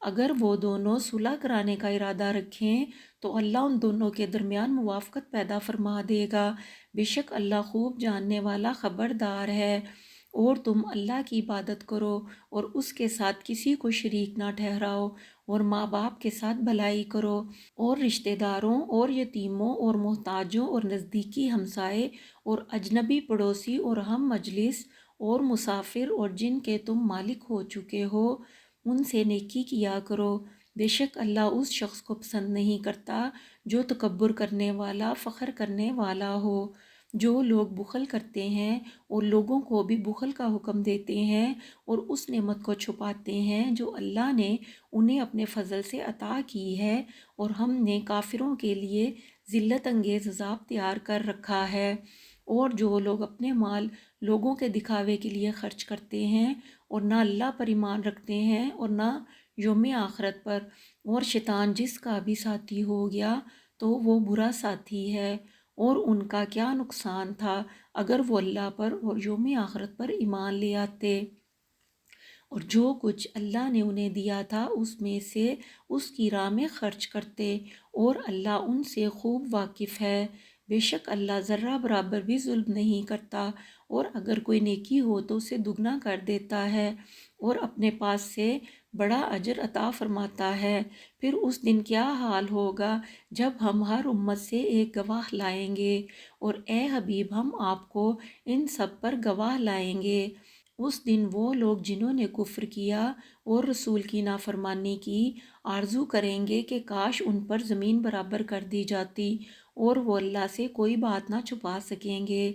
اگر وہ دونوں صلح کرانے کا ارادہ رکھیں تو اللہ ان دونوں کے درمیان موافقت پیدا فرما دے گا۔ بے شک اللہ خوب جاننے والا خبردار ہے۔ اور تم اللہ کی عبادت کرو اور اس کے ساتھ کسی کو شریک نہ ٹھہراؤ، اور ماں باپ کے ساتھ بھلائی کرو، اور رشتہ داروں اور یتیموں اور محتاجوں اور نزدیکی ہمسائے اور اجنبی پڑوسی اور ہم مجلس اور مسافر اور جن کے تم مالک ہو چکے ہو ان سے نیکی کیا کرو۔ بے شک اللہ اس شخص کو پسند نہیں کرتا جو تکبر کرنے والا، فخر کرنے والا ہو۔ جو لوگ بخل کرتے ہیں اور لوگوں کو بھی بخل کا حکم دیتے ہیں اور اس نعمت کو چھپاتے ہیں جو اللہ نے انہیں اپنے فضل سے عطا کی ہے، اور ہم نے کافروں کے لیے ذلت انگیز عذاب تیار کر رکھا ہے۔ اور جو لوگ اپنے مال لوگوں کے دکھاوے کے لیے خرچ کرتے ہیں اور نہ اللہ پر ایمان رکھتے ہیں اور نہ یوم آخرت پر، اور شیطان جس کا بھی ساتھی ہو گیا تو وہ برا ساتھی ہے، اور ان کا کیا نقصان تھا اگر وہ اللہ پر اور یوم آخرت پر ایمان لے آتے، اور جو کچھ اللہ نے انہیں دیا تھا اس میں سے اس کی راہ میں خرچ کرتے، اور اللہ ان سے خوب واقف ہے۔ بے شک اللہ ذرہ برابر بھی ظلم نہیں کرتا، اور اگر کوئی نیکی ہو تو اسے دگنا کر دیتا ہے اور اپنے پاس سے بڑا اجر عطا فرماتا ہے۔ پھر اس دن کیا حال ہوگا جب ہم ہر امت سے ایک گواہ لائیں گے، اور اے حبیب ہم آپ کو ان سب پر گواہ لائیں گے۔ اس دن وہ لوگ جنہوں نے کفر کیا اور رسول کی نافرمانی کی آرزو کریں گے کہ کاش ان پر زمین برابر کر دی جاتی، اور وہ اللہ سے کوئی بات نہ چھپا سکیں گے۔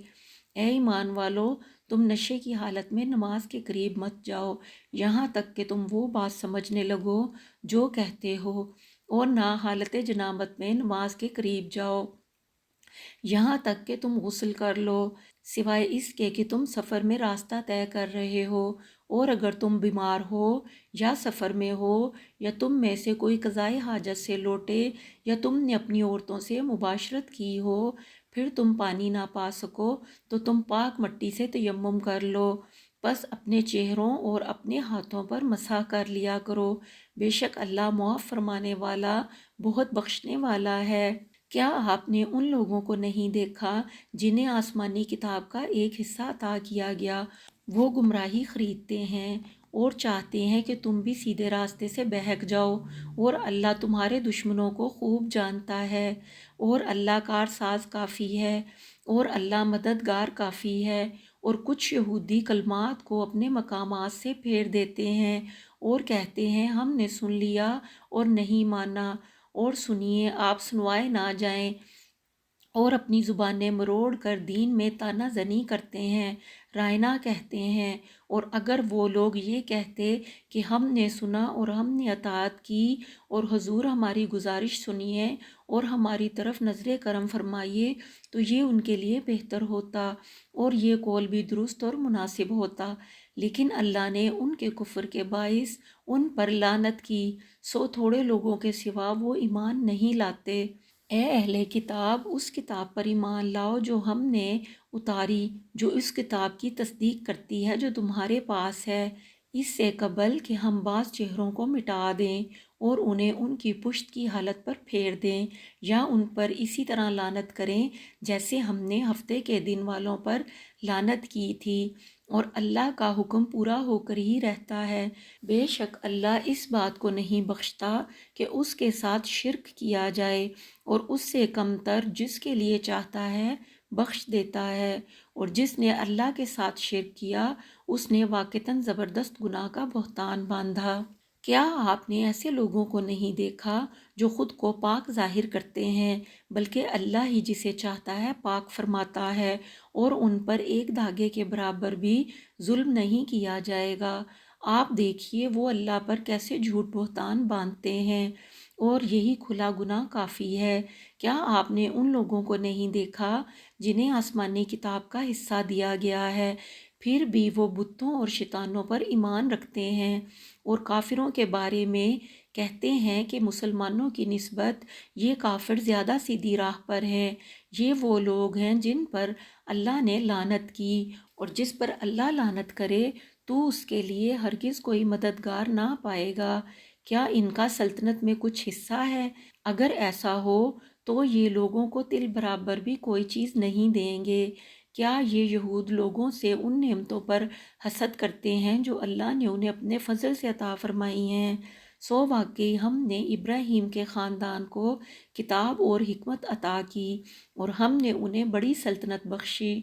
اے ایمان والو، تم نشے کی حالت میں نماز کے قریب مت جاؤ یہاں تک کہ تم وہ بات سمجھنے لگو جو کہتے ہو، اور نہ حالت جنابت میں نماز کے قریب جاؤ یہاں تک کہ تم غسل کر لو، سوائے اس کے کہ تم سفر میں راستہ طے کر رہے ہو، اور اگر تم بیمار ہو یا سفر میں ہو یا تم میں سے کوئی قضائے حاجت سے لوٹے یا تم نے اپنی عورتوں سے مباشرت کی ہو، پھر تم پانی نہ پا سکو تو تم پاک مٹی سے تیمم کر لو، بس اپنے چہروں اور اپنے ہاتھوں پر مسح کر لیا کرو۔ بے شک اللہ معاف فرمانے والا، بہت بخشنے والا ہے۔ کیا آپ نے ان لوگوں کو نہیں دیکھا جنہیں آسمانی کتاب کا ایک حصہ عطا کیا گیا؟ وہ گمراہی خریدتے ہیں اور چاہتے ہیں کہ تم بھی سیدھے راستے سے بہک جاؤ، اور اللہ تمہارے دشمنوں کو خوب جانتا ہے، اور اللہ کارساز کافی ہے، اور اللہ مددگار کافی ہے۔ اور کچھ یہودی کلمات کو اپنے مقامات سے پھیر دیتے ہیں اور کہتے ہیں ہم نے سن لیا اور نہیں مانا، اور سنیے آپ سنوائے نہ جائیں، اور اپنی زبانیں مروڑ کر دین میں طعنہ زنی کرتے ہیں، رائنا کہتے ہیں۔ اور اگر وہ لوگ یہ کہتے کہ ہم نے سنا اور ہم نے اطاعت کی، اور حضور ہماری گزارش سنیے اور ہماری طرف نظر کرم فرمائیے، تو یہ ان کے لیے بہتر ہوتا اور یہ قول بھی درست اور مناسب ہوتا، لیکن اللہ نے ان کے کفر کے باعث ان پر لعنت کی، سو تھوڑے لوگوں کے سوا وہ ایمان نہیں لاتے۔ اے اہل کتاب، اس کتاب پر ایمان لاؤ جو ہم نے اتاری، جو اس کتاب کی تصدیق کرتی ہے جو تمہارے پاس ہے، اس سے قبل کہ ہم بعض چہروں کو مٹا دیں اور انہیں ان کی پشت کی حالت پر پھیر دیں، یا ان پر اسی طرح لعنت کریں جیسے ہم نے ہفتے کے دن والوں پر لعنت کی تھی، اور اللہ کا حکم پورا ہو کر ہی رہتا ہے۔ بے شک اللہ اس بات کو نہیں بخشتا کہ اس کے ساتھ شرک کیا جائے، اور اس سے کم تر جس کے لیے چاہتا ہے بخش دیتا ہے، اور جس نے اللہ کے ساتھ شرک کیا اس نے واقعتاً زبردست گناہ کا بہتان باندھا۔ کیا آپ نے ایسے لوگوں کو نہیں دیکھا جو خود کو پاک ظاہر کرتے ہیں، بلکہ اللہ ہی جسے چاہتا ہے پاک فرماتا ہے، اور ان پر ایک دھاگے کے برابر بھی ظلم نہیں کیا جائے گا۔ آپ دیکھیے وہ اللہ پر کیسے جھوٹ بہتان باندھتے ہیں، اور یہی کھلا گناہ کافی ہے۔ کیا آپ نے ان لوگوں کو نہیں دیکھا جنہیں آسمانی کتاب کا حصہ دیا گیا ہے، پھر بھی وہ بتوں اور شیطانوں پر ایمان رکھتے ہیں، اور کافروں کے بارے میں کہتے ہیں کہ مسلمانوں کی نسبت یہ کافر زیادہ سیدھی راہ پر ہیں۔ یہ وہ لوگ ہیں جن پر اللہ نے لعنت کی، اور جس پر اللہ لعنت کرے تو اس کے لیے ہرگز کوئی مددگار نہ پائے گا۔ کیا ان کا سلطنت میں کچھ حصہ ہے؟ اگر ایسا ہو تو یہ لوگوں کو تل برابر بھی کوئی چیز نہیں دیں گے۔ کیا یہ یہود لوگوں سے ان نعمتوں پر حسد کرتے ہیں جو اللہ نے انہیں اپنے فضل سے عطا فرمائی ہیں؟ سو واقعی ہم نے ابراہیم کے خاندان کو کتاب اور حکمت عطا کی اور ہم نے انہیں بڑی سلطنت بخشی۔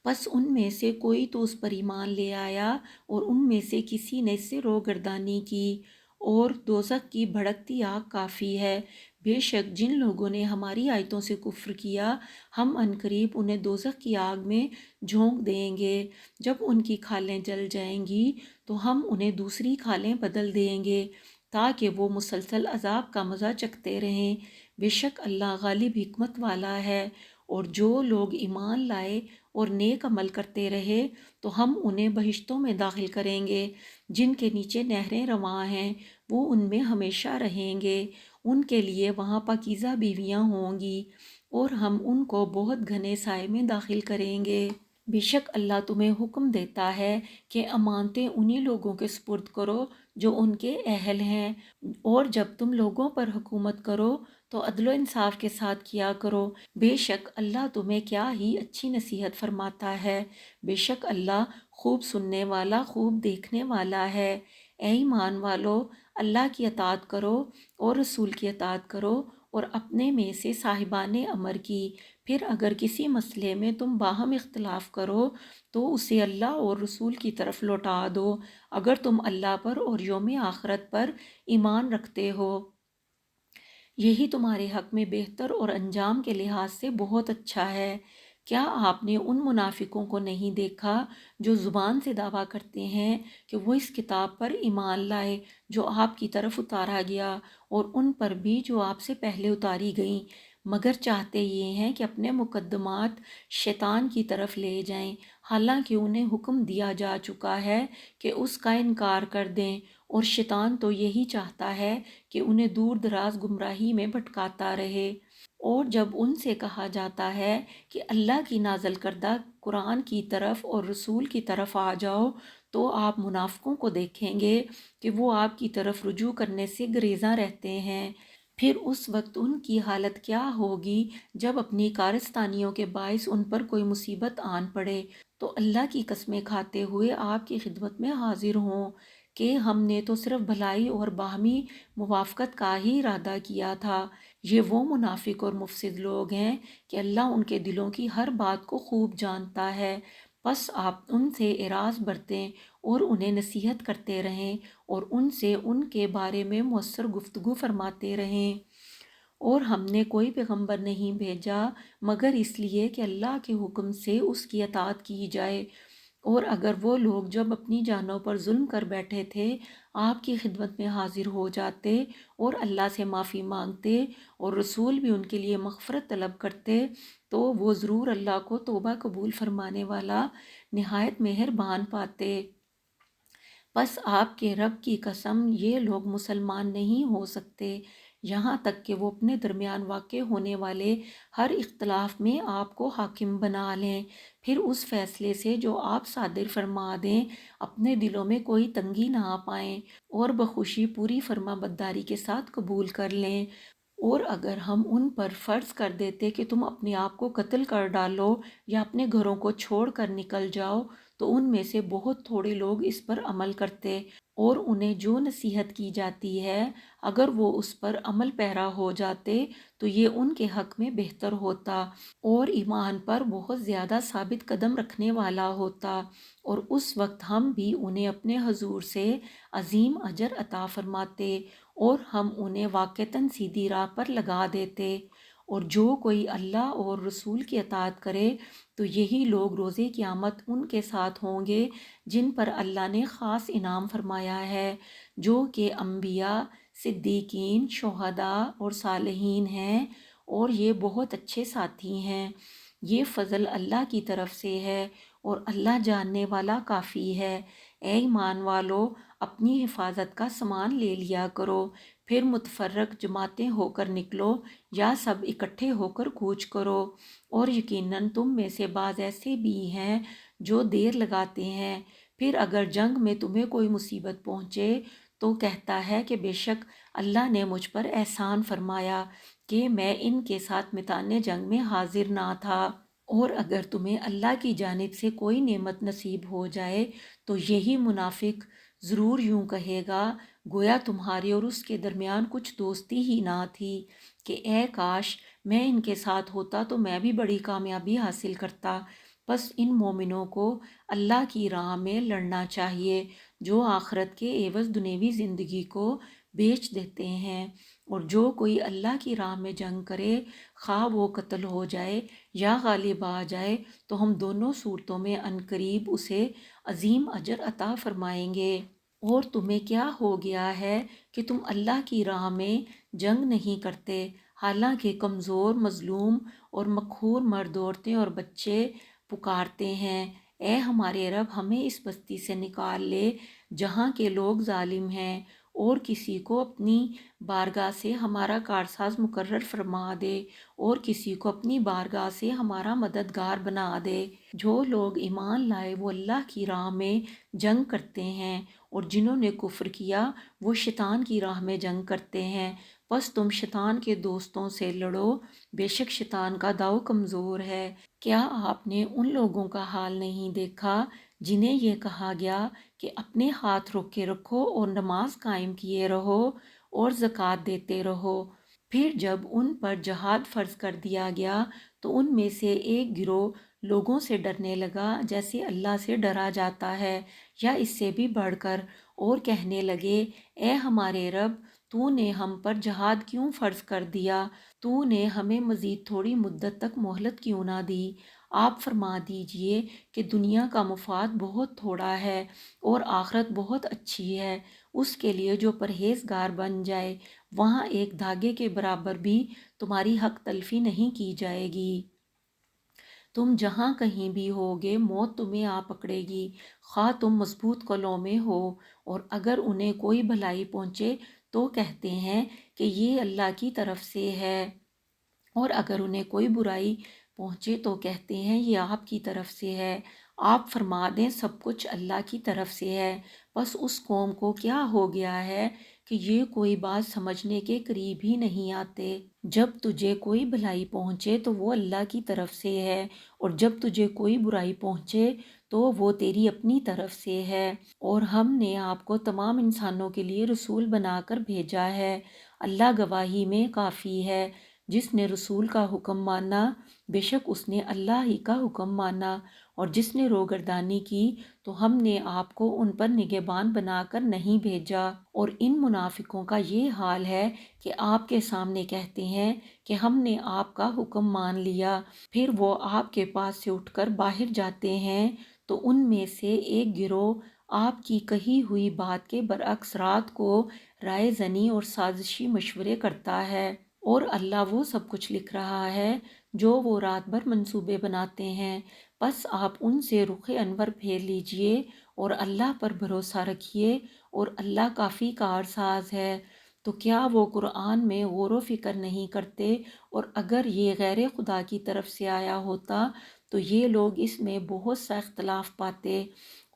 پس ان میں سے کوئی تو اس پر ایمان لے آیا اور ان میں سے کسی نے اس سے روگردانی کی، اور دوزخ کی بھڑکتی آگ کافی ہے۔ بے شک جن لوگوں نے ہماری آیتوں سے کفر کیا، ہم عنقریب انہیں دوزخ کی آگ میں جھونک دیں گے۔ جب ان کی کھالیں جل جائیں گی تو ہم انہیں دوسری کھالیں بدل دیں گے تاکہ وہ مسلسل عذاب کا مزہ چکھتے رہیں۔ بے شک اللہ غالب حکمت والا ہے۔ اور جو لوگ ایمان لائے اور نیک عمل کرتے رہے تو ہم انہیں بہشتوں میں داخل کریں گے جن کے نیچے نہریں رواں ہیں، وہ ان میں ہمیشہ رہیں گے، ان کے لیے وہاں پاکیزہ بیویاں ہوں گی، اور ہم ان کو بہت گھنے سائے میں داخل کریں گے۔ بے شک اللہ تمہیں حکم دیتا ہے کہ امانتیں انہی لوگوں کے سپرد کرو جو ان کے اہل ہیں، اور جب تم لوگوں پر حکومت کرو تو عدل و انصاف کے ساتھ کیا کرو۔ بے شک اللہ تمہیں کیا ہی اچھی نصیحت فرماتا ہے۔ بے شک اللہ خوب سننے والا، خوب دیکھنے والا ہے۔ اے ایمان والو، اللہ کی اطاعت کرو اور رسول کی اطاعت کرو اور اپنے میں سے صاحبان امر کی۔ پھر اگر کسی مسئلے میں تم باہم اختلاف کرو تو اسے اللہ اور رسول کی طرف لوٹا دو، اگر تم اللہ پر اور یوم آخرت پر ایمان رکھتے ہو۔ یہی تمہارے حق میں بہتر اور انجام کے لحاظ سے بہت اچھا ہے۔ کیا آپ نے ان منافقوں کو نہیں دیکھا جو زبان سے دعویٰ کرتے ہیں کہ وہ اس کتاب پر ایمان لائے جو آپ کی طرف اتارا گیا اور ان پر بھی جو آپ سے پہلے اتاری گئیں، مگر چاہتے یہ ہیں کہ اپنے مقدمات شیطان کی طرف لے جائیں، حالانکہ انہیں حکم دیا جا چکا ہے کہ اس کا انکار کر دیں، اور شیطان تو یہی چاہتا ہے کہ انہیں دور دراز گمراہی میں بھٹکاتا رہے۔ اور جب ان سے کہا جاتا ہے کہ اللہ کی نازل کردہ قرآن کی طرف اور رسول کی طرف آ جاؤ، تو آپ منافقوں کو دیکھیں گے کہ وہ آپ کی طرف رجوع کرنے سے گریزاں رہتے ہیں۔ پھر اس وقت ان کی حالت کیا ہوگی جب اپنی کارستانیوں کے باعث ان پر کوئی مصیبت آن پڑے تو اللہ کی قسمیں کھاتے ہوئے آپ کی خدمت میں حاضر ہوں کہ ہم نے تو صرف بھلائی اور باہمی موافقت کا ہی ارادہ کیا تھا۔ یہ وہ منافق اور مفسد لوگ ہیں کہ اللہ ان کے دلوں کی ہر بات کو خوب جانتا ہے۔ بس آپ ان سے اعراض برتیں اور انہیں نصیحت کرتے رہیں اور ان سے ان کے بارے میں مؤثر گفتگو فرماتے رہیں۔ اور ہم نے کوئی پیغمبر نہیں بھیجا مگر اس لیے کہ اللہ کے حکم سے اس کی اطاعت کی جائے، اور اگر وہ لوگ جب اپنی جانوں پر ظلم کر بیٹھے تھے آپ کی خدمت میں حاضر ہو جاتے اور اللہ سے معافی مانگتے اور رسول بھی ان کے لیے مغفرت طلب کرتے تو وہ ضرور اللہ کو توبہ قبول فرمانے والا نہایت مہربان پاتے۔ بس آپ کے رب کی قسم یہ لوگ مسلمان نہیں ہو سکتے یہاں تک کہ وہ اپنے درمیان واقع ہونے والے ہر اختلاف میں آپ کو حاکم بنا لیں، پھر اس فیصلے سے جو آپ صادر فرما دیں اپنے دلوں میں کوئی تنگی نہ پائیں اور بخوشی پوری فرما برداری کے ساتھ قبول کر لیں۔ اور اگر ہم ان پر فرض کر دیتے کہ تم اپنے آپ کو قتل کر ڈالو یا اپنے گھروں کو چھوڑ کر نکل جاؤ تو ان میں سے بہت تھوڑے لوگ اس پر عمل کرتے، اور انہیں جو نصیحت کی جاتی ہے اگر وہ اس پر عمل پیرا ہو جاتے تو یہ ان کے حق میں بہتر ہوتا اور ایمان پر بہت زیادہ ثابت قدم رکھنے والا ہوتا، اور اس وقت ہم بھی انہیں اپنے حضور سے عظیم اجر عطا فرماتے اور ہم انہیں واقعتاً سیدھی راہ پر لگا دیتے۔ اور جو کوئی اللہ اور رسول کی اطاعت کرے تو یہی لوگ روز قیامت ان کے ساتھ ہوں گے جن پر اللہ نے خاص انعام فرمایا ہے، جو کہ انبیاء، صدیقین، شہداء اور صالحین ہیں، اور یہ بہت اچھے ساتھی ہیں۔ یہ فضل اللہ کی طرف سے ہے اور اللہ جاننے والا کافی ہے۔ اے ایمان والو، اپنی حفاظت کا سامان لے لیا کرو، پھر متفرق جماعتیں ہو کر نکلو یا سب اکٹھے ہو کر کوچ کرو، اور یقیناً تم میں سے بعض ایسے بھی ہیں جو دیر لگاتے ہیں۔ پھر اگر جنگ میں تمہیں کوئی مصیبت پہنچے تو کہتا ہے کہ بے شک اللہ نے مجھ پر احسان فرمایا کہ میں ان کے ساتھ میدان جنگ میں حاضر نہ تھا۔ اور اگر تمہیں اللہ کی جانب سے کوئی نعمت نصیب ہو جائے تو یہی منافق ضرور یوں کہے گا گویا تمہارے اور اس کے درمیان کچھ دوستی ہی نہ تھی کہ اے کاش میں ان کے ساتھ ہوتا تو میں بھی بڑی کامیابی حاصل کرتا۔ بس ان مومنوں کو اللہ کی راہ میں لڑنا چاہیے جو آخرت کے عوض دنیوی زندگی کو بیچ دیتے ہیں، اور جو کوئی اللہ کی راہ میں جنگ کرے خواہ وہ قتل ہو جائے یا غالب آ جائے تو ہم دونوں صورتوں میں عنقریب اسے عظیم اجر عطا فرمائیں گے۔ اور تمہیں کیا ہو گیا ہے کہ تم اللہ کی راہ میں جنگ نہیں کرتے، حالانکہ کمزور، مظلوم اور مقہور مرد، عورتیں اور بچے پکارتے ہیں اے ہمارے رب ہمیں اس بستی سے نکال لے جہاں کے لوگ ظالم ہیں، اور کسی کو اپنی بارگاہ سے ہمارا کارساز مقرر فرما دے اور کسی کو اپنی بارگاہ سے ہمارا مددگار بنا دے۔ جو لوگ ایمان لائے وہ اللہ کی راہ میں جنگ کرتے ہیں، اور جنہوں نے کفر کیا وہ شیطان کی راہ میں جنگ کرتے ہیں، بس تم شیطان کے دوستوں سے لڑو، بے شک شیطان کا داؤ کمزور ہے۔ کیا آپ نے ان لوگوں کا حال نہیں دیکھا جنہیں یہ کہا گیا کہ اپنے ہاتھ روکے رکھو اور نماز قائم کیے رہو اور زکوٰۃ دیتے رہو، پھر جب ان پر جہاد فرض کر دیا گیا تو ان میں سے ایک گروہ لوگوں سے ڈرنے لگا جیسے اللہ سے ڈرا جاتا ہے یا اس سے بھی بڑھ کر، اور کہنے لگے اے ہمارے رب تو نے ہم پر جہاد کیوں فرض کر دیا، تو نے ہمیں مزید تھوڑی مدت تک مہلت کیوں نہ دی۔ آپ فرما دیجئے کہ دنیا کا مفاد بہت تھوڑا ہے اور آخرت بہت اچھی ہے، اس کے لیے جو پرہیزگار بن جائے وہاں ایک دھاگے کے برابر بھی تمہاری حق تلفی نہیں کی جائے گی۔ تم جہاں کہیں بھی ہوگے موت تمہیں آ پکڑے گی، خواہ تم مضبوط قلعوں میں ہو، اور اگر انہیں کوئی بھلائی پہنچے تو کہتے ہیں کہ یہ اللہ کی طرف سے ہے، اور اگر انہیں کوئی برائی پہنچے تو کہتے ہیں یہ آپ کی طرف سے ہے۔ آپ فرما دیں سب کچھ اللہ کی طرف سے ہے، بس اس قوم کو کیا ہو گیا ہے کہ یہ کوئی بات سمجھنے کے قریب ہی نہیں آتے۔ جب تجھے کوئی بھلائی پہنچے تو وہ اللہ کی طرف سے ہے، اور جب تجھے کوئی برائی پہنچے تو وہ تیری اپنی طرف سے ہے، اور ہم نے آپ کو تمام انسانوں کے لیے رسول بنا کر بھیجا ہے۔ اللہ گواہی میں کافی ہے، جس نے رسول کا حکم مانا بے شک اس نے اللہ ہی کا حکم مانا، اور جس نے روگردانی کی تو ہم نے آپ کو ان پر نگہبان بنا کر نہیں بھیجا۔ اور ان منافقوں کا یہ حال ہے کہ آپ کے سامنے کہتے ہیں کہ ہم نے آپ کا حکم مان لیا، پھر وہ آپ کے پاس سے اٹھ کر باہر جاتے ہیں تو ان میں سے ایک گروہ آپ کی کہی ہوئی بات کے برعکس رات کو رائے زنی اور سازشی مشورے کرتا ہے، اور اللہ وہ سب کچھ لکھ رہا ہے جو وہ رات بھر منصوبے بناتے ہیں۔ بس آپ ان سے رخ انور پھیر لیجئے اور اللہ پر بھروسہ رکھیے، اور اللہ کافی کارساز ہے۔ تو کیا وہ قرآن میں غور و فکر نہیں کرتے، اور اگر یہ غیر خدا کی طرف سے آیا ہوتا تو یہ لوگ اس میں بہت سا اختلاف پاتے،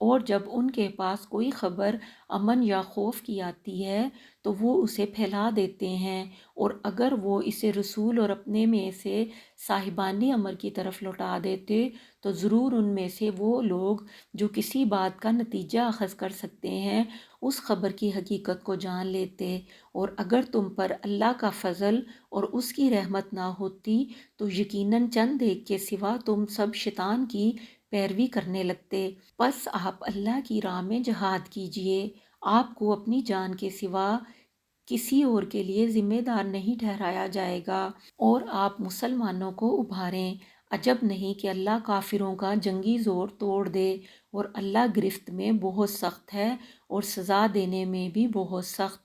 اور جب ان کے پاس کوئی خبر امن یا خوف کی آتی ہے تو وہ اسے پھیلا دیتے ہیں، اور اگر وہ اسے رسول اور اپنے میں سے صاحبان امر کی طرف لوٹا دیتے تو ضرور ان میں سے وہ لوگ جو کسی بات کا نتیجہ اخذ کر سکتے ہیں اس خبر کی حقیقت کو جان لیتے، اور اگر تم پر اللہ کا فضل اور اس کی رحمت نہ ہوتی تو یقیناً چند ایک کے سوا تم سب شیطان کی پیروی کرنے لگتے۔ بس آپ اللہ کی راہ میں جہاد کیجئے، آپ کو اپنی جان کے سوا کسی اور کے لیے ذمہ دار نہیں ٹھہرایا جائے گا، اور آپ مسلمانوں کو ابھاریں۔ عجب نہیں کہ اللہ کافروں کا جنگی زور توڑ دے، اور اللہ گرفت میں بہت سخت ہے اور سزا دینے میں بھی بہت سخت۔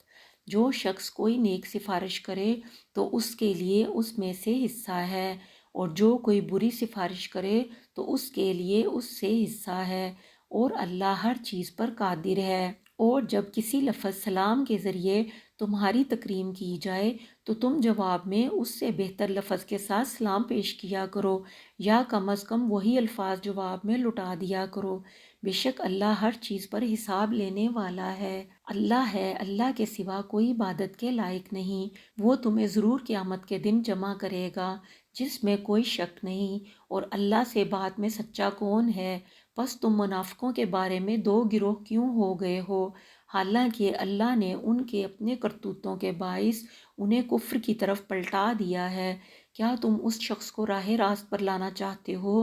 جو شخص کوئی نیک سفارش کرے تو اس کے لیے اس میں سے حصہ ہے، اور جو کوئی بری سفارش کرے تو اس کے لیے اس سے حصہ ہے، اور اللہ ہر چیز پر قادر ہے۔ اور جب کسی لفظ سلام کے ذریعے تمہاری تکریم کی جائے تو تم جواب میں اس سے بہتر لفظ کے ساتھ سلام پیش کیا کرو، یا کم از کم وہی الفاظ جواب میں لٹا دیا کرو۔ بے شک اللہ ہر چیز پر حساب لینے والا ہے۔ اللہ ہے، اللہ کے سوا کوئی عبادت کے لائق نہیں۔ وہ تمہیں ضرور قیامت کے دن جمع کرے گا جس میں کوئی شک نہیں، اور اللہ سے بات میں سچا کون ہے؟ پس تم منافقوں کے بارے میں دو گروہ کیوں ہو گئے ہو؟ حالانکہ اللہ نے ان کے اپنے کرتوتوں کے باعث انہیں کفر کی طرف پلٹا دیا ہے۔ کیا تم اس شخص کو راہ راست پر لانا چاہتے ہو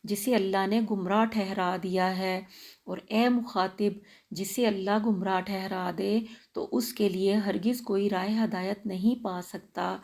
جسے اللہ نے گمراہ ٹھہرا دیا ہے؟ اور اے مخاطب، جسے اللہ گمراہ ٹھہرا دے تو اس کے لیے ہرگز کوئی راہ ہدایت نہیں پا سکتا۔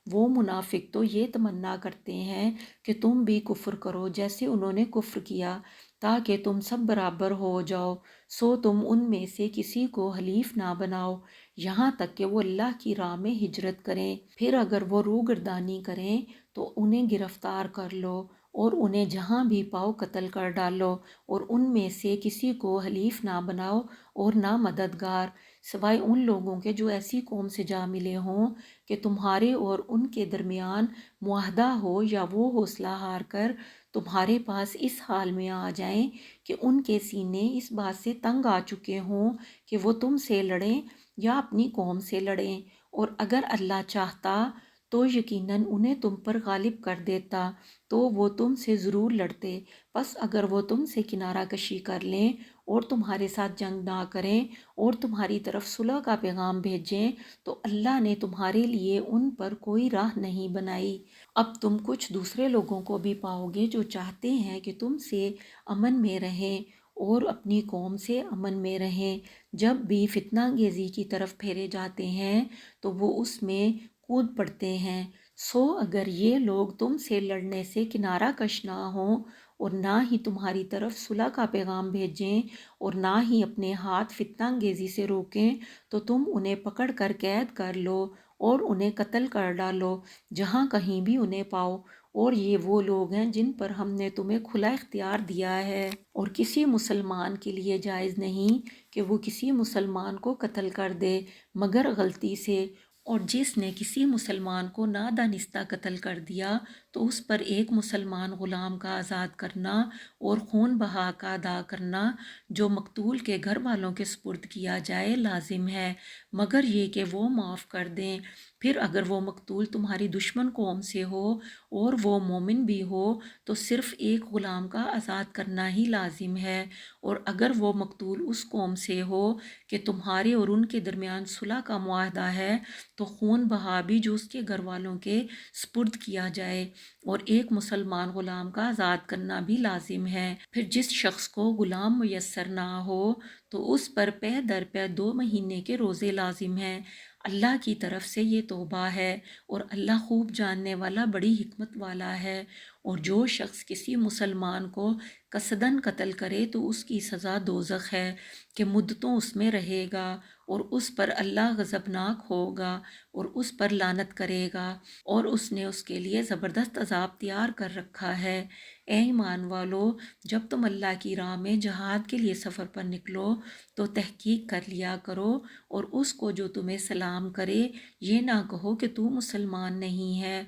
وہ منافق تو یہ تمنا کرتے ہیں کہ تم بھی کفر کرو جیسے انہوں نے کفر کیا، تاکہ تم سب برابر ہو جاؤ، سو تم ان میں سے کسی کو حلیف نہ بناؤ یہاں تک کہ وہ اللہ کی راہ میں ہجرت کریں۔ پھر اگر وہ روگردانی کریں تو انہیں گرفتار کر لو اور انہیں جہاں بھی پاؤ قتل کر ڈالو، اور ان میں سے کسی کو حلیف نہ بناؤ اور نہ مددگار، سوائے ان لوگوں کے جو ایسی قوم سے جا ملے ہوں کہ تمہارے اور ان کے درمیان معاہدہ ہو، یا وہ حوصلہ ہار کر تمہارے پاس اس حال میں آ جائیں کہ ان کے سینے اس بات سے تنگ آ چکے ہوں کہ وہ تم سے لڑیں یا اپنی قوم سے لڑیں، اور اگر اللہ چاہتا تو یقیناً انہیں تم پر غالب کر دیتا تو وہ تم سے ضرور لڑتے۔ بس اگر وہ تم سے کنارہ کشی کر لیں اور تمہارے ساتھ جنگ نہ کریں اور تمہاری طرف صلح کا پیغام بھیجیں تو اللہ نے تمہارے لیے ان پر کوئی راہ نہیں بنائی۔ اب تم کچھ دوسرے لوگوں کو بھی پاؤ گے جو چاہتے ہیں کہ تم سے امن میں رہیں اور اپنی قوم سے امن میں رہیں۔ جب بھی فتنہ انگیزی کی طرف پھیرے جاتے ہیں تو وہ اس میں کود پڑتے ہیں۔ سو اگر یہ لوگ تم سے لڑنے سے کنارہ کش نہ ہوں اور نہ ہی تمہاری طرف صلح کا پیغام بھیجیں اور نہ ہی اپنے ہاتھ فتنہ انگیزی سے روکیں تو تم انہیں پکڑ کر قید کر لو اور انہیں قتل کر ڈالو جہاں کہیں بھی انہیں پاؤ، اور یہ وہ لوگ ہیں جن پر ہم نے تمہیں کھلا اختیار دیا ہے، اور کسی مسلمان کے لیے جائز نہیں کہ وہ کسی مسلمان کو قتل کر دے مگر غلطی سے، اور جس نے کسی مسلمان کو نادانستہ قتل کر دیا تو اس پر ایک مسلمان غلام کا آزاد کرنا اور خون بہا کا ادا کرنا جو مقتول کے گھر والوں کے سپرد کیا جائے لازم ہے، مگر یہ کہ وہ معاف کر دیں۔ پھر اگر وہ مقتول تمہاری دشمن قوم سے ہو اور وہ مومن بھی ہو تو صرف ایک غلام کا آزاد کرنا ہی لازم ہے، اور اگر وہ مقتول اس قوم سے ہو کہ تمہارے اور ان کے درمیان صلح کا معاہدہ ہے تو خون بہا بھی جو اس کے گھر والوں کے سپرد کیا جائے، اور ایک مسلمان غلام کا آزاد کرنا بھی لازم ہے۔ پھر جس شخص کو غلام میسر نہ ہو تو اس پر پے در پے 2 مہینے کے روزے لازم ہیں۔ اللہ کی طرف سے یہ توبہ ہے اور اللہ خوب جاننے والا بڑی حکمت والا ہے۔ اور جو شخص کسی مسلمان کو قصداً قتل کرے تو اس کی سزا دوزخ ہے کہ مدتوں اس میں رہے گا، اور اس پر اللہ غضبناک ہوگا اور اس پر لعنت کرے گا، اور اس نے اس کے لیے زبردست عذاب تیار کر رکھا ہے۔ اے ایمان والو، جب تم اللہ کی راہ میں جہاد کے لیے سفر پر نکلو تو تحقیق کر لیا کرو، اور اس کو جو تمہیں سلام کرے یہ نہ کہو کہ تو مسلمان نہیں ہے۔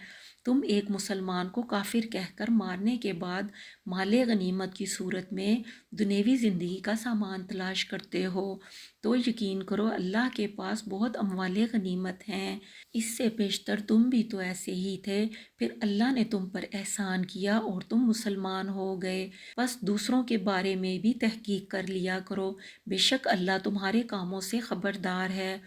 تم ایک مسلمان کو کافر کہہ کر مارنے کے بعد مال غنیمت کی صورت میں دنیوی زندگی کا سامان تلاش کرتے ہو تو یقین کرو اللہ کے پاس بہت اموال غنیمت ہیں۔ اس سے پیشتر تم بھی تو ایسے ہی تھے، پھر اللہ نے تم پر احسان کیا اور تم مسلمان ہو گئے، بس دوسروں کے بارے میں بھی تحقیق کر لیا کرو، بے شک اللہ تمہارے کاموں سے خبردار ہے۔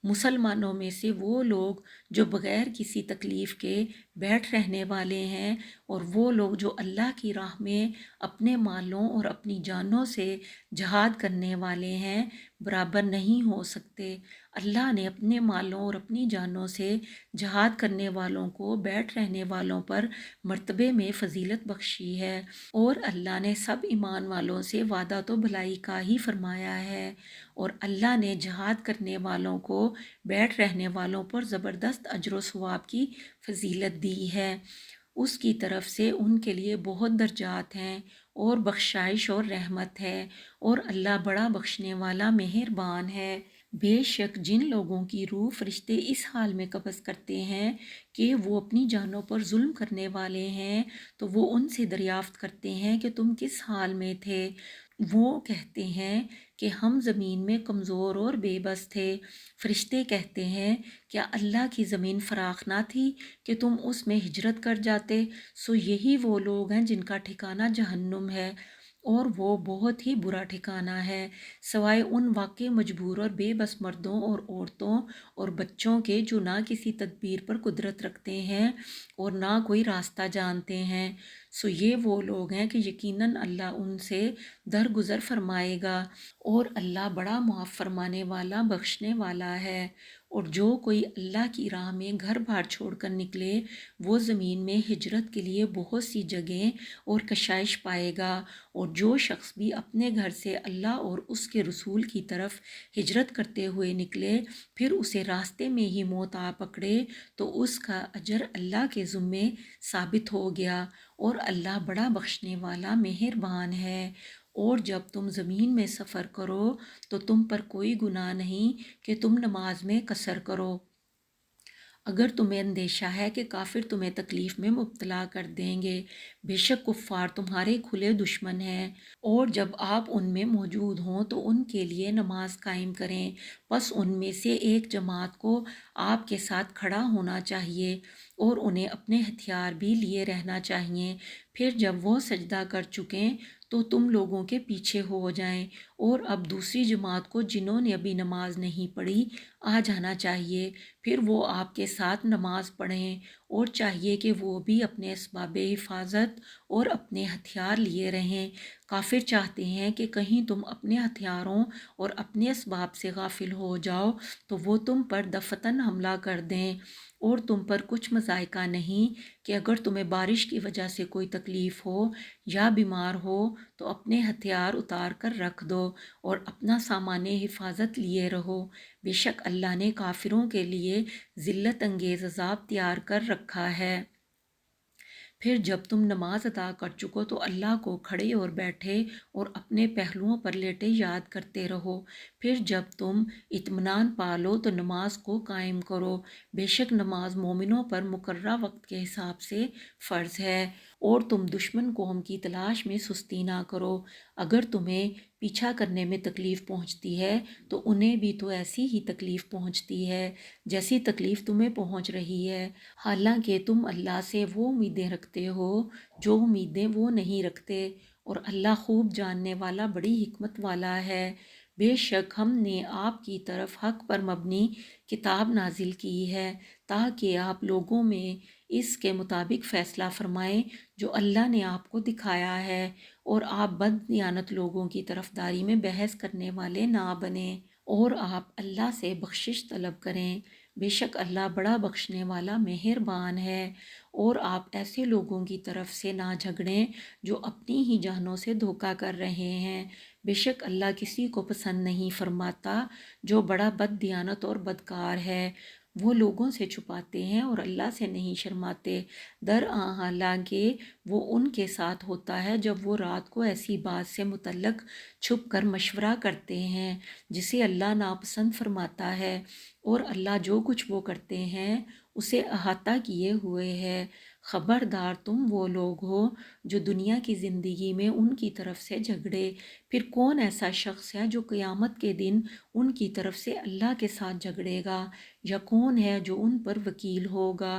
مسلمانوں میں سے وہ لوگ جو بغیر کسی تکلیف کے بیٹھ رہنے والے ہیں، اور وہ لوگ جو اللہ کی راہ میں اپنے مالوں اور اپنی جانوں سے جہاد کرنے والے ہیں، برابر نہیں ہو سکتے۔ اللہ نے اپنے مالوں اور اپنی جانوں سے جہاد کرنے والوں کو بیٹھ رہنے والوں پر مرتبے میں فضیلت بخشی ہے، اور اللہ نے سب ایمان والوں سے وعدہ تو بھلائی کا ہی فرمایا ہے، اور اللہ نے جہاد کرنے والوں کو بیٹھ رہنے والوں پر زبردست اجر و ثواب کی فضیلت دی ہے۔ اس کی طرف سے ان کے لیے بہت درجات ہیں اور بخشائش اور رحمت ہے، اور اللہ بڑا بخشنے والا مہربان ہے۔ بے شک جن لوگوں کی روح فرشتے اس حال میں قبض کرتے ہیں کہ وہ اپنی جانوں پر ظلم کرنے والے ہیں تو وہ ان سے دریافت کرتے ہیں کہ تم کس حال میں تھے، وہ کہتے ہیں کہ ہم زمین میں کمزور اور بے بس تھے۔ فرشتے کہتے ہیں کیا اللہ کی زمین فراخ نہ تھی کہ تم اس میں ہجرت کر جاتے؟ سو یہی وہ لوگ ہیں جن کا ٹھکانہ جہنم ہے، اور وہ بہت ہی برا ٹھکانہ ہے، سوائے ان واقع مجبور اور بے بس مردوں اور عورتوں اور بچوں کے جو نہ کسی تدبیر پر قدرت رکھتے ہیں اور نہ کوئی راستہ جانتے ہیں۔ سو یہ وہ لوگ ہیں کہ یقیناً اللہ ان سے درگزر فرمائے گا، اور اللہ بڑا معاف فرمانے والا بخشنے والا ہے۔ اور جو کوئی اللہ کی راہ میں گھر بار چھوڑ کر نکلے وہ زمین میں ہجرت کے لیے بہت سی جگہیں اور کشائش پائے گا، اور جو شخص بھی اپنے گھر سے اللہ اور اس کے رسول کی طرف ہجرت کرتے ہوئے نکلے پھر اسے راستے میں ہی موت آ پکڑے تو اس کا اجر اللہ کے ذمے ثابت ہو گیا، اور اللہ بڑا بخشنے والا مہربان ہے۔ اور جب تم زمین میں سفر کرو تو تم پر کوئی گناہ نہیں کہ تم نماز میں قصر کرو، اگر تمہیں اندیشہ ہے کہ کافر تمہیں تکلیف میں مبتلا کر دیں گے۔ بے شک کفار تمہارے کھلے دشمن ہیں، اور جب آپ ان میں موجود ہوں تو ان کے لیے نماز قائم کریں، پس ان میں سے ایک جماعت کو آپ کے ساتھ کھڑا ہونا چاہیے اور انہیں اپنے ہتھیار بھی لیے رہنا چاہیے۔ پھر جب وہ سجدہ کر چکیں تو تم لوگوں کے پیچھے ہو جائیں، اور اب دوسری جماعت کو جنہوں نے ابھی نماز نہیں پڑھی آ جانا چاہیے، پھر وہ آپ کے ساتھ نماز پڑھیں، اور چاہیے کہ وہ بھی اپنے اسباب حفاظت اور اپنے ہتھیار لیے رہیں۔ کافر چاہتے ہیں کہ کہیں تم اپنے ہتھیاروں اور اپنے اسباب سے غافل ہو جاؤ تو وہ تم پر دفتن حملہ کر دیں، اور تم پر کچھ مضائقہ نہیں کہ اگر تمہیں بارش کی وجہ سے کوئی تکلیف ہو یا بیمار ہو تو اپنے ہتھیار اتار کر رکھ دو اور اپنا سامان حفاظت لیے رہو۔ بے شک اللہ نے کافروں کے لیے ذلت انگیز عذاب تیار کر رکھا ہے۔ پھر جب تم نماز ادا کر چکو تو اللہ کو کھڑے اور بیٹھے اور اپنے پہلوؤں پر لیٹے یاد کرتے رہو۔ پھر جب تم اطمینان پالو تو نماز کو قائم کرو، بے شک نماز مومنوں پر مقررہ وقت کے حساب سے فرض ہے، اور تم دشمن قوم کی تلاش میں سستی نہ کرو۔ اگر تمہیں پیچھا کرنے میں تکلیف پہنچتی ہے تو انہیں بھی تو ایسی ہی تکلیف پہنچتی ہے جیسی تکلیف تمہیں پہنچ رہی ہے، حالانکہ تم اللہ سے وہ امیدیں رکھتے ہو جو امیدیں وہ نہیں رکھتے، اور اللہ خوب جاننے والا بڑی حکمت والا ہے۔ بے شک ہم نے آپ کی طرف حق پر مبنی کتاب نازل کی ہے تاکہ آپ لوگوں میں اس کے مطابق فیصلہ فرمائیں جو اللہ نے آپ کو دکھایا ہے، اور آپ بددیانت لوگوں کی طرفداری میں بحث کرنے والے نہ بنیں، اور آپ اللہ سے بخشش طلب کریں، بے شک اللہ بڑا بخشنے والا مہربان ہے۔ اور آپ ایسے لوگوں کی طرف سے نہ جھگڑیں جو اپنی ہی جانوں سے دھوکہ کر رہے ہیں، بے شک اللہ کسی کو پسند نہیں فرماتا جو بڑا بددیانت اور بدکار ہے۔ وہ لوگوں سے چھپاتے ہیں اور اللہ سے نہیں شرماتے، حالانکہ وہ ان کے ساتھ ہوتا ہے جب وہ رات کو ایسی بات سے متعلق چھپ کر مشورہ کرتے ہیں جسے اللہ ناپسند فرماتا ہے، اور اللہ جو کچھ وہ کرتے ہیں اسے احاطہ کیے ہوئے ہے۔ خبردار تم وہ لوگ ہو جو دنیا کی زندگی میں ان کی طرف سے جھگڑے، پھر کون ایسا شخص ہے جو قیامت کے دن ان کی طرف سے اللہ کے ساتھ جھگڑے گا، یا کون ہے جو ان پر وکیل ہوگا؟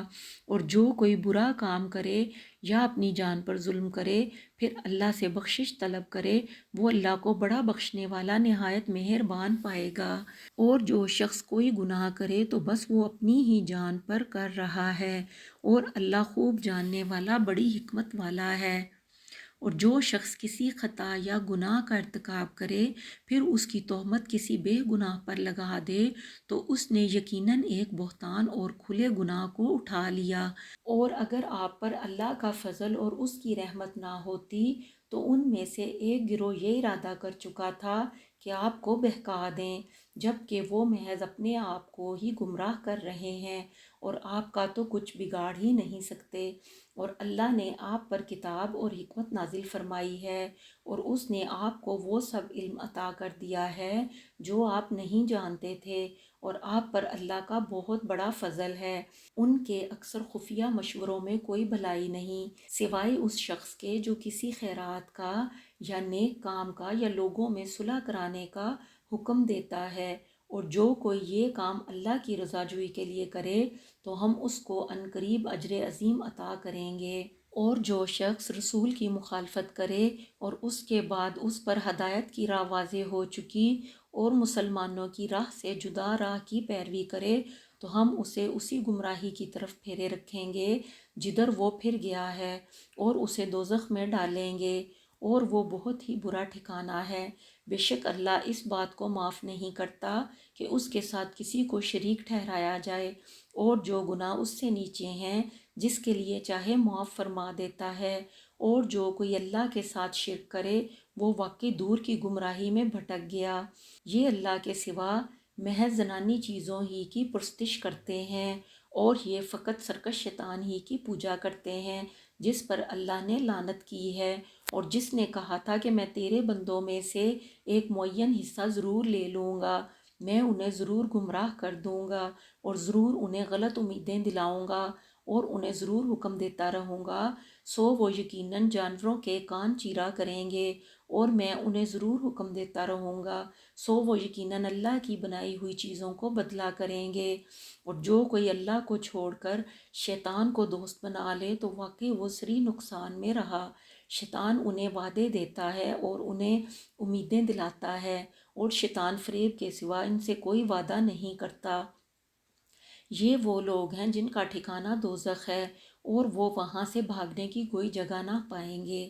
اور جو کوئی برا کام کرے یا اپنی جان پر ظلم کرے پھر اللہ سے بخشش طلب کرے وہ اللہ کو بڑا بخشنے والا نہایت مہربان پائے گا۔ اور جو شخص کوئی گناہ کرے تو بس وہ اپنی ہی جان پر کر رہا ہے، اور اللہ خوب جاننے والا بڑی حکمت والا ہے۔ اور جو شخص کسی خطا یا گناہ کا ارتکاب کرے پھر اس کی تہمت کسی بے گناہ پر لگا دے تو اس نے یقیناً ایک بہتان اور کھلے گناہ کو اٹھا لیا، اور اگر آپ پر اللہ کا فضل اور اس کی رحمت نہ ہوتی تو ان میں سے ایک گروہ یہ ارادہ کر چکا تھا کہ آپ کو بہکا دیں، جبکہ وہ محض اپنے آپ کو ہی گمراہ کر رہے ہیں اور آپ کا تو کچھ بگاڑ ہی نہیں سکتے۔ اور اللہ نے آپ پر کتاب اور حکمت نازل فرمائی ہے، اور اس نے آپ کو وہ سب علم عطا کر دیا ہے جو آپ نہیں جانتے تھے، اور آپ پر اللہ کا بہت بڑا فضل ہے۔ ان کے اکثر خفیہ مشوروں میں کوئی بھلائی نہیں سوائے اس شخص کے جو کسی خیرات کا یا نیک کام کا یا لوگوں میں صلح کرانے کا حکم دیتا ہے، اور جو کوئی یہ کام اللہ کی رضا جوئی کے لیے کرے تو ہم اس کو عنقریب اجر عظیم عطا کریں گے۔ اور جو شخص رسول کی مخالفت کرے اور اس کے بعد اس پر ہدایت کی راہ واضح ہو چکی اور مسلمانوں کی راہ سے جدا راہ کی پیروی کرے تو ہم اسے اسی گمراہی کی طرف پھیرے رکھیں گے جدھر وہ پھر گیا ہے، اور اسے دوزخ میں ڈالیں گے، اور وہ بہت ہی برا ٹھکانہ ہے۔ بے شک اللہ اس بات کو معاف نہیں کرتا کہ اس کے ساتھ کسی کو شریک ٹھہرایا جائے، اور جو گناہ اس سے نیچے ہیں جس کے لیے چاہے معاف فرما دیتا ہے، اور جو کوئی اللہ کے ساتھ شرک کرے وہ واقعی دور کی گمراہی میں بھٹک گیا۔ یہ اللہ کے سوا محض زنانی چیزوں ہی کی پرستش کرتے ہیں، اور یہ فقط سرکش شیطان ہی کی پوجا کرتے ہیں جس پر اللہ نے لعنت کی ہے، اور جس نے کہا تھا کہ میں تیرے بندوں میں سے ایک معین حصہ ضرور لے لوں گا، میں انہیں ضرور گمراہ کر دوں گا، اور ضرور انہیں غلط امیدیں دلاؤں گا، اور انہیں ضرور حکم دیتا رہوں گا، سو وہ یقیناً جانوروں کے کان چیرا کریں گے، اور میں انہیں ضرور حکم دیتا رہوں گا، سو وہ یقیناً اللہ کی بنائی ہوئی چیزوں کو بدلا کریں گے۔ اور جو کوئی اللہ کو چھوڑ کر شیطان کو دوست بنا لے تو واقعی وہ سری نقصان میں رہا۔ شیطان انہیں وعدے دیتا ہے اور انہیں امیدیں دلاتا ہے، اور شیطان فریب کے سوا ان سے کوئی وعدہ نہیں کرتا۔ یہ وہ لوگ ہیں جن کا ٹھکانہ دوزخ ہے، اور وہ وہاں سے بھاگنے کی کوئی جگہ نہ پائیں گے۔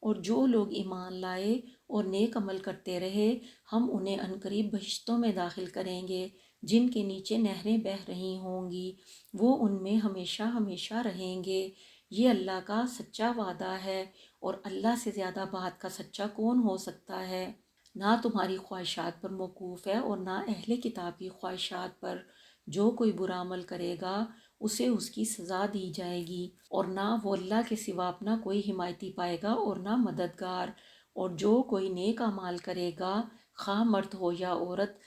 اور جو لوگ ایمان لائے اور نیک عمل کرتے رہے ہم انہیں عنقریب بہشتوں میں داخل کریں گے جن کے نیچے نہریں بہہ رہی ہوں گی، وہ ان میں ہمیشہ ہمیشہ رہیں گے۔ یہ اللہ کا سچا وعدہ ہے، اور اللہ سے زیادہ بات کا سچا کون ہو سکتا ہے؟ نہ تمہاری خواہشات پر موقوف ہے اور نہ اہل کتاب کی خواہشات پر۔ جو کوئی برا عمل کرے گا اسے اس کی سزا دی جائے گی، اور نہ وہ اللہ کے سوا اپنا کوئی حمایتی پائے گا اور نہ مددگار۔ اور جو کوئی نیک اعمال کرے گا خواہ مرد ہو یا عورت،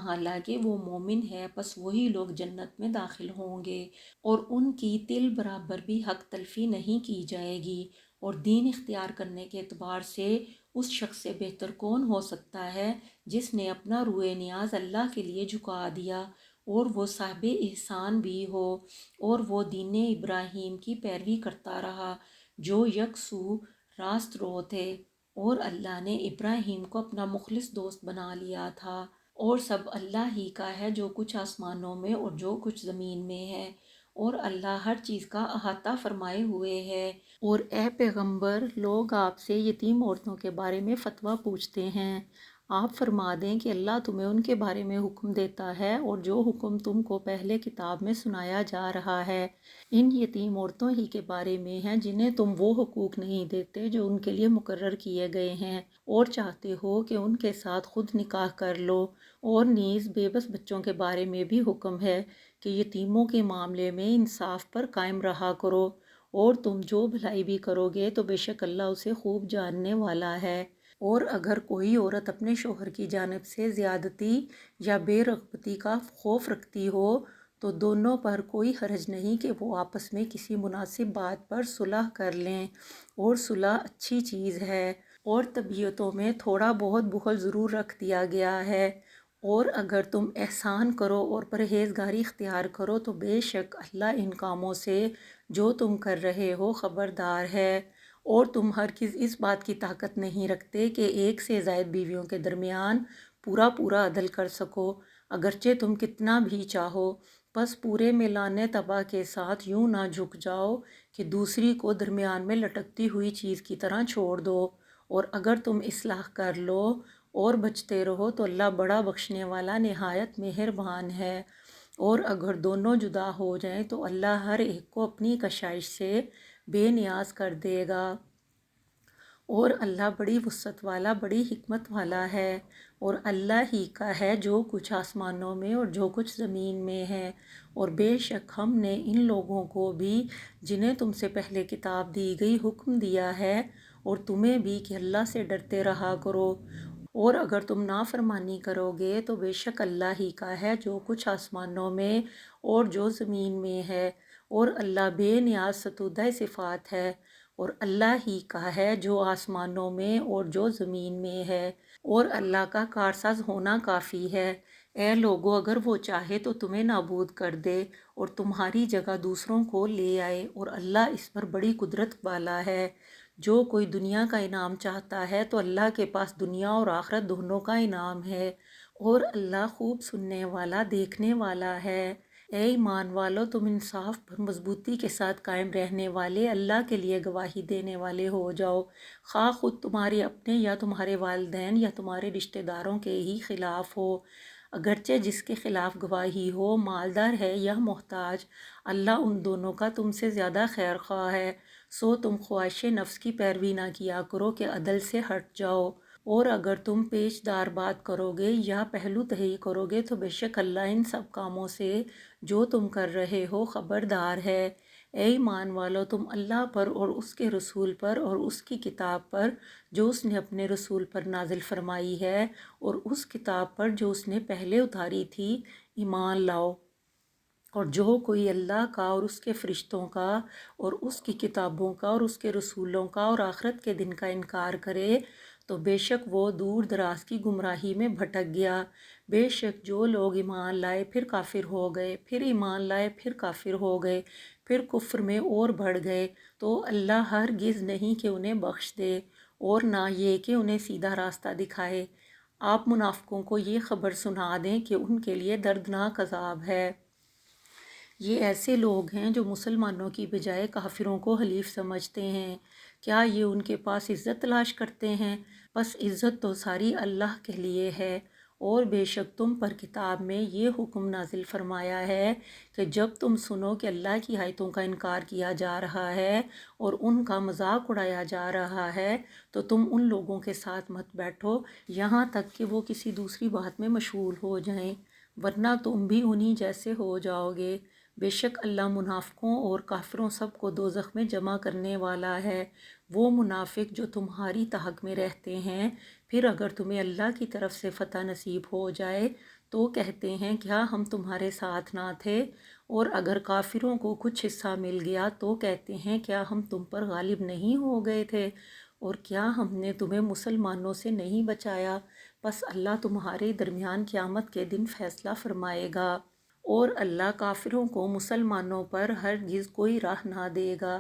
حالانکہ وہ مومن ہے، پس وہی لوگ جنت میں داخل ہوں گے، اور ان کی تل برابر بھی حق تلفی نہیں کی جائے گی۔ اور دین اختیار کرنے کے اعتبار سے اس شخص سے بہتر کون ہو سکتا ہے جس نے اپنا روئے نیاز اللہ کے لیے جھکا دیا، اور وہ صاحب احسان بھی ہو، اور وہ دین ابراہیم کی پیروی کرتا رہا جو یکسو راست رو تھے، اور اللہ نے ابراہیم کو اپنا مخلص دوست بنا لیا تھا۔ اور سب اللہ ہی کا ہے جو کچھ آسمانوں میں اور جو کچھ زمین میں ہے، اور اللہ ہر چیز کا احاطہ فرمائے ہوئے ہے۔ اور اے پیغمبر، لوگ آپ سے یتیم عورتوں کے بارے میں فتویٰ پوچھتے ہیں، آپ فرما دیں کہ اللہ تمہیں ان کے بارے میں حکم دیتا ہے، اور جو حکم تم کو پہلے کتاب میں سنایا جا رہا ہے ان یتیم عورتوں ہی کے بارے میں ہیں جنہیں تم وہ حقوق نہیں دیتے جو ان کے لیے مقرر کیے گئے ہیں، اور چاہتے ہو کہ ان کے ساتھ خود نکاح کر لو۔ اور نیز بے بس بچوں کے بارے میں بھی حکم ہے کہ یتیموں کے معاملے میں انصاف پر قائم رہا کرو، اور تم جو بھلائی بھی کرو گے تو بے شک اللہ اسے خوب جاننے والا ہے۔ اور اگر کوئی عورت اپنے شوہر کی جانب سے زیادتی یا بے رغبتی کا خوف رکھتی ہو تو دونوں پر کوئی حرج نہیں کہ وہ آپس میں کسی مناسب بات پر صلح کر لیں، اور صلح اچھی چیز ہے، اور طبیعتوں میں تھوڑا بہت بخل ضرور رکھ دیا گیا ہے۔ اور اگر تم احسان کرو اور پرہیزگاری اختیار کرو تو بے شک اللہ ان کاموں سے جو تم کر رہے ہو خبردار ہے۔ اور تم ہرگز اس بات کی طاقت نہیں رکھتے کہ ایک سے زائد بیویوں کے درمیان پورا پورا عدل کر سکو، اگرچہ تم کتنا بھی چاہو، بس پورے میلان طبع کے ساتھ یوں نہ جھک جاؤ کہ دوسری کو درمیان میں لٹکتی ہوئی چیز کی طرح چھوڑ دو۔ اور اگر تم اصلاح کر لو اور بچتے رہو تو اللہ بڑا بخشنے والا نہایت مہربان ہے۔ اور اگر دونوں جدا ہو جائیں تو اللہ ہر ایک کو اپنی کشائش سے بے نیاز کر دے گا، اور اللہ بڑی وسعت والا بڑی حکمت والا ہے۔ اور اللہ ہی کا ہے جو کچھ آسمانوں میں اور جو کچھ زمین میں ہے۔ اور بے شک ہم نے ان لوگوں کو بھی جنہیں تم سے پہلے کتاب دی گئی حکم دیا ہے، اور تمہیں بھی کہ اللہ سے ڈرتے رہا کرو، اور اگر تم نافرمانی کرو گے تو بے شک اللہ ہی کا ہے جو کچھ آسمانوں میں اور جو زمین میں ہے، اور اللہ بے نیاز ستودہ صفات ہے، اور اللہ ہی کا ہے جو آسمانوں میں اور جو زمین میں ہے، اور اللہ کا کارساز ہونا کافی ہے۔ اے لوگو، اگر وہ چاہے تو تمہیں نابود کر دے اور تمہاری جگہ دوسروں کو لے آئے، اور اللہ اس پر بڑی قدرت والا ہے۔ جو کوئی دنیا کا انعام چاہتا ہے تو اللہ کے پاس دنیا اور آخرت دونوں کا انعام ہے، اور اللہ خوب سننے والا دیکھنے والا ہے۔ اے ایمان والو، تم انصاف پر مضبوطی کے ساتھ قائم رہنے والے، اللہ کے لیے گواہی دینے والے ہو جاؤ، خواہ خود تمہارے اپنے یا تمہارے والدین یا تمہارے رشتہ داروں کے ہی خلاف ہو، اگرچہ جس کے خلاف گواہی ہو مالدار ہے یا محتاج، اللہ ان دونوں کا تم سے زیادہ خیر خواہ ہے۔ سو تم خواہش نفس کی پیروی نہ کیا کرو کہ عدل سے ہٹ جاؤ، اور اگر تم پیش دار بات کرو گے یا پہلو تہی کرو گے تو بے شک اللہ ان سب کاموں سے جو تم کر رہے ہو خبردار ہے۔ اے ایمان والو، تم اللہ پر اور اس کے رسول پر اور اس کی کتاب پر جو اس نے اپنے رسول پر نازل فرمائی ہے اور اس کتاب پر جو اس نے پہلے اتاری تھی ایمان لاؤ، اور جو کوئی اللہ کا اور اس کے فرشتوں کا اور اس کی کتابوں کا اور اس کے رسولوں کا اور آخرت کے دن کا انکار کرے تو بے شک وہ دور دراز کی گمراہی میں بھٹک گیا۔ بے شک جو لوگ ایمان لائے پھر کافر ہو گئے، پھر ایمان لائے پھر کافر ہو گئے، پھر کفر میں اور بڑھ گئے، تو اللہ ہرگز نہیں کہ انہیں بخش دے اور نہ یہ کہ انہیں سیدھا راستہ دکھائے۔ آپ منافقوں کو یہ خبر سنا دیں کہ ان کے لیے دردناک عذاب ہے۔ یہ ایسے لوگ ہیں جو مسلمانوں کی بجائے کافروں کو حلیف سمجھتے ہیں۔ کیا یہ ان کے پاس عزت تلاش کرتے ہیں؟ بس عزت تو ساری اللہ کے لیے ہے۔ اور بے شک تم پر کتاب میں یہ حکم نازل فرمایا ہے کہ جب تم سنو کہ اللہ کی آیتوں کا انکار کیا جا رہا ہے اور ان کا مذاق اڑایا جا رہا ہے تو تم ان لوگوں کے ساتھ مت بیٹھو یہاں تک کہ وہ کسی دوسری بات میں مشغول ہو جائیں، ورنہ تم بھی انہی جیسے ہو جاؤ گے۔ بے شک اللہ منافقوں اور کافروں سب کو دوزخ میں جمع کرنے والا ہے۔ وہ منافق جو تمہاری تحق میں رہتے ہیں، پھر اگر تمہیں اللہ کی طرف سے فتح نصیب ہو جائے تو کہتے ہیں کیا ہم تمہارے ساتھ نہ تھے، اور اگر کافروں کو کچھ حصہ مل گیا تو کہتے ہیں کیا ہم تم پر غالب نہیں ہو گئے تھے، اور کیا ہم نے تمہیں مسلمانوں سے نہیں بچایا؟ بس اللہ تمہارے درمیان قیامت کے دن فیصلہ فرمائے گا، اور اللہ کافروں کو مسلمانوں پر ہرگز کوئی راہ نہ دے گا۔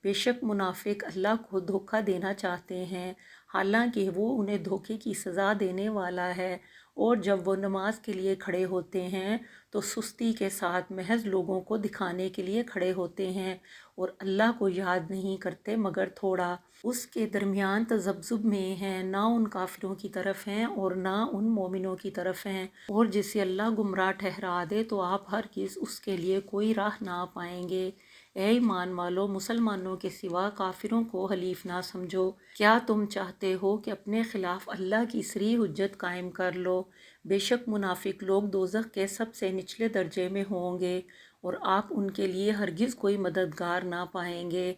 بے شک منافق اللہ کو دھوکہ دینا چاہتے ہیں، حالانکہ وہ انہیں دھوکے کی سزا دینے والا ہے، اور جب وہ نماز کے لیے کھڑے ہوتے ہیں تو سستی کے ساتھ محض لوگوں کو دکھانے کے لیے کھڑے ہوتے ہیں اور اللہ کو یاد نہیں کرتے مگر تھوڑا۔ اس کے درمیان تذبذب میں ہیں، نہ ان کافروں کی طرف ہیں اور نہ ان مومنوں کی طرف ہیں، اور جسے اللہ گمراہ ٹھہرا دے تو آپ ہرگز اس کے لیے کوئی راہ نہ پائیں گے۔ اے ایمان والو، مسلمانوں کے سوا کافروں کو حلیف نہ سمجھو۔ کیا تم چاہتے ہو کہ اپنے خلاف اللہ کی صریح حجت قائم کر لو؟ بے شک منافق لوگ دوزخ کے سب سے نچلے درجے میں ہوں گے، اور آپ ان کے لیے ہرگز کوئی مددگار نہ پائیں گے،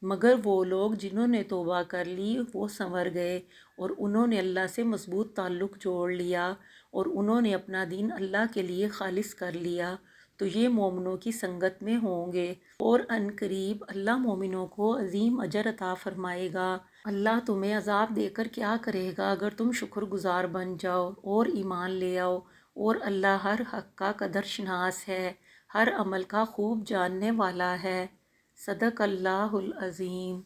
مگر وہ لوگ جنہوں نے توبہ کر لی، وہ سنور گئے اور انہوں نے اللہ سے مضبوط تعلق جوڑ لیا اور انہوں نے اپنا دین اللہ کے لیے خالص کر لیا، تو یہ مومنوں کی سنگت میں ہوں گے، اور ان قریب اللہ مومنوں کو عظیم اجر عطا فرمائے گا۔ اللہ تمہیں عذاب دے کر کیا کرے گا اگر تم شکر گزار بن جاؤ اور ایمان لے آؤ، اور اللہ ہر حق کا قدر شناس ہے، ہر عمل کا خوب جاننے والا ہے۔ صدق اللہ العظیم۔